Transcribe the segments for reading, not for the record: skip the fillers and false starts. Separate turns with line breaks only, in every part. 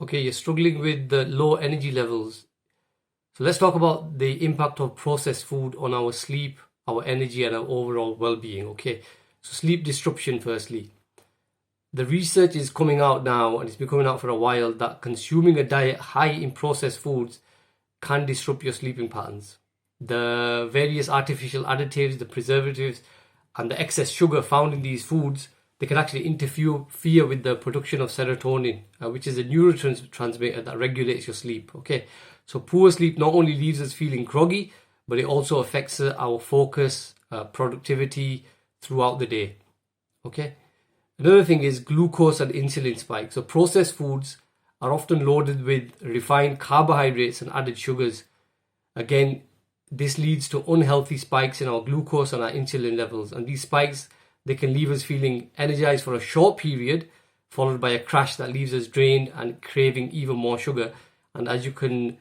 okay, you're struggling with the low energy levels. So let's talk about the impact of processed food on our sleep, our energy, and our overall well-being. Okay, so sleep disruption firstly. The research is coming out now, and it's been coming out for a while, that consuming a diet high in processed foods can disrupt your sleeping patterns. The various artificial additives, the preservatives, and the excess sugar found in these foods, they can actually interfere with the production of serotonin, which is a neurotransmitter that regulates your sleep. Okay, so poor sleep not only leaves us feeling groggy, but it also affects our focus, productivity throughout the day. Okay, another thing is glucose and insulin spikes. So processed foods are often loaded with refined carbohydrates and added sugars. Again, this leads to unhealthy spikes in our glucose and our insulin levels, and these spikes, they can leave us feeling energized for a short period, followed by a crash that leaves us drained and craving even more sugar. And as you can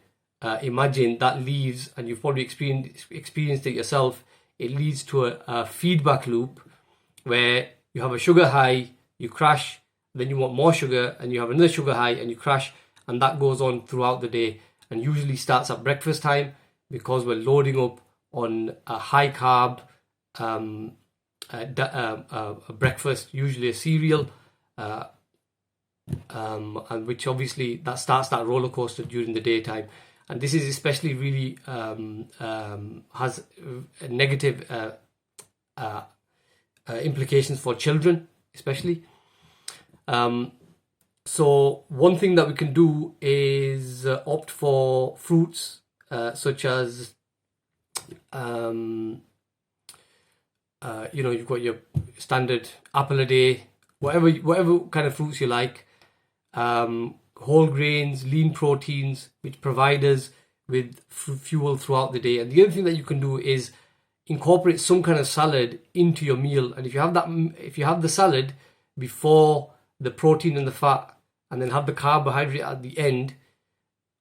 imagine, that leaves, and you've probably experienced it yourself, it leads to a feedback loop where you have a sugar high, you crash, then you want more sugar, and you have another sugar high and you crash, and that goes on throughout the day, and usually starts at breakfast time, because we're loading up on a high carb breakfast, usually a cereal, and which obviously that starts that roller coaster during the daytime. And this is especially really has negative implications for children, especially. So one thing that we can do is opt for fruits such as you've got your standard apple a day, whatever kind of fruits you like, whole grains, lean proteins, which provide us with fuel throughout the day. And the other thing that you can do is incorporate some kind of salad into your meal. And if you have the salad before the protein and the fat, and then have the carbohydrate at the end,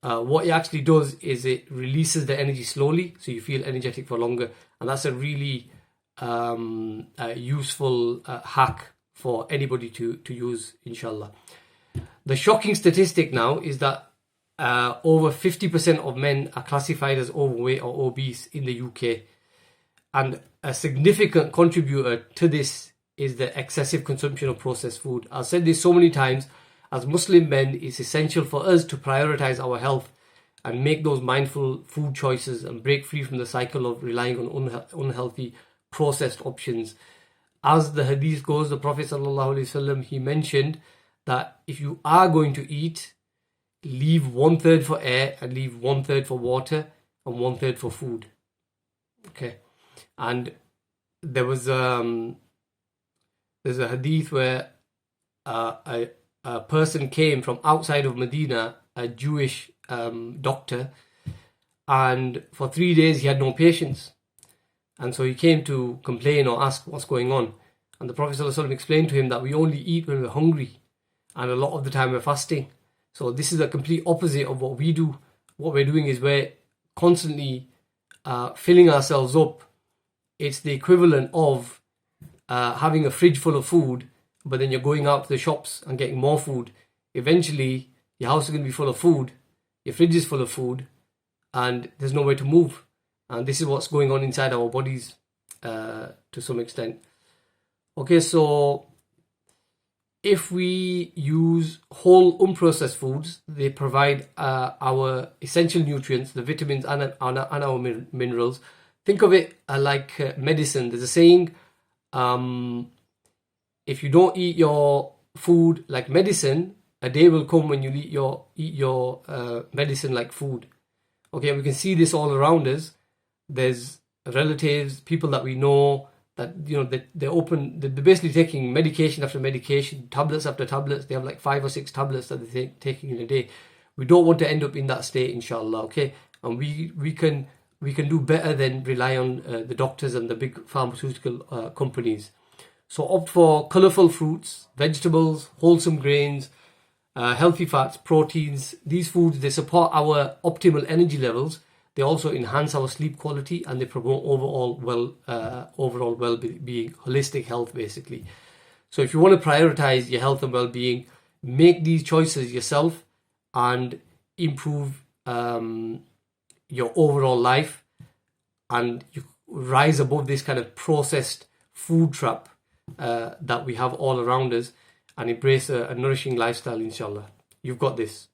what it actually does is it releases the energy slowly, so you feel energetic for longer. And that's a really useful hack for anybody to use, inshallah. The shocking statistic now is that over 50% of men are classified as overweight or obese in the UK. And a significant contributor to this is the excessive consumption of processed food. I've said this so many times. As Muslim men, it's essential for us to prioritize our health and make those mindful food choices and break free from the cycle of relying on unhealthy processed options. As the hadith goes, the Prophet ﷺ, he mentioned that if you are going to eat, leave 1/3 for air and leave 1/3 for water and 1/3 for food. Okay, and there's a hadith where a person came from outside of Medina, a Jewish doctor, and for 3 days he had no patients. And so he came to complain or ask what's going on. And the Prophet ﷺ explained to him that we only eat when we're hungry, and a lot of the time we're fasting. So this is a complete opposite of what we do. What we're doing is we're constantly filling ourselves up. It's the equivalent of having a fridge full of food, but then you're going out to the shops and getting more food. Eventually, your house is going to be full of food, your fridge is full of food, and there's nowhere to move. And this is what's going on inside our bodies to some extent. Okay, so if we use whole unprocessed foods, they provide our essential nutrients, the vitamins and our minerals. Think of it like medicine. There's a saying, if you don't eat your food like medicine, a day will come when you eat your medicine like food. Okay, we can see this all around us. There's relatives, people that we know, that they're basically taking medication after medication, tablets after tablets. They have like 5 or 6 tablets that they're taking in a day. We don't want to end up in that state, inshallah. Okay, and we can do better than rely on the doctors and the big pharmaceutical companies. So opt for colourful fruits, vegetables, wholesome grains, healthy fats, proteins. These foods, they support our optimal energy levels. They also enhance our sleep quality, and they promote overall well-being, holistic health, basically. So if you want to prioritize your health and well-being, make these choices yourself, and improve your overall life, and you rise above this kind of processed food trap that we have all around us, and embrace a nourishing lifestyle, inshallah. You've got this.